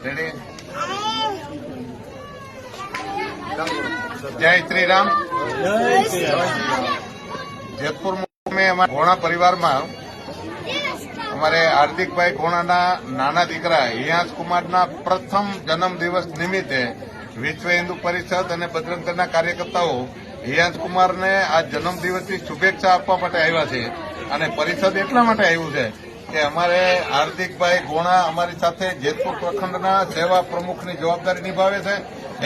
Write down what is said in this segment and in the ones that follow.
Ready? જય શ્રી રામ. જેતપુર में घोणा परिवार में अमारे हार्दिकभाई घोणाना नाना दीकरा હિયાંશ કુમારના પ્રથમ જન્મદિવસ નિમિત્તે વિશ્વ હિન્દુ પરિષદ અને બજરંગ દળના કાર્યકર્તાઓ હિયાંશ કુમારને આ જન્મદિવસની શુભેચ્છા આપવા માટે આવ્યા છે. અને પરિષદ એટલા માટે આવ્યું છે કે અમારે હાર્દિકભાઈ ઘોણા અમારી સાથે જેતપુર પ્રખંડના સેવા પ્રમુખની જવાબદારી નિભાવે છે.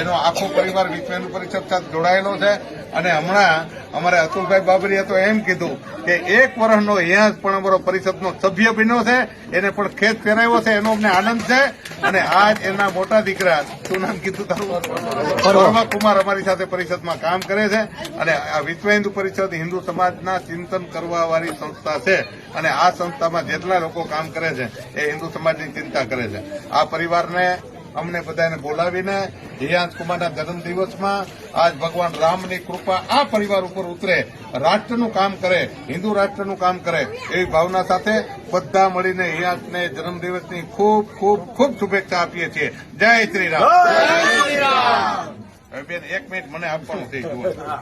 એનો આખો પરિવાર વિશ્વ હિન્દુ પરિષદ સાથે જોડાયેલો છે. અને હમણાં અમારે અતુલભાઈ બાબરીએ તો એમ કીધું કે 1 વર્ષનો હિયાંશ પણ અમારો પરિષદનો સભ્ય બન્યો છે. એને પણ ખેત ફેરાવ્યો છે. એનો અમને આનંદ છે. અને આજ એના મોટા દીકરા, શું નામ કીધું તારું? પરવા કુમાર અમારી સાથે પરિષદમાં કામ કરે છે. અને આ વિશ્વ હિન્દુ પરિષદ હિન્દુ સમાજના ચિંતન કરવા વાળી સંસ્થા છે. અને આ સંસ્થામાં જેટલા લોકો કામ કરે છે એ હિન્દુ સમાજની ચિંતા કરે છે. આ પરિવારને અમને બધાને બોલાવીને હિયાંશ કુમારના જન્મદિવસમાં આજ ભગવાન રામની કૃપા આ પરિવાર ઉપર ઉતરે, રાષ્ટ્રનું કામ કરે, હિન્દુ રાષ્ટ્રનું કામ કરે એવી ભાવના સાથે બધા મળીને હિયાંશને જન્મદિવસની ખૂબ ખૂબ ખૂબ શુભેચ્છા આપીએ છીએ. જય શ્રી રામ. બેન 1 મિનિટ મને આપવાનું છે. બોલાવતા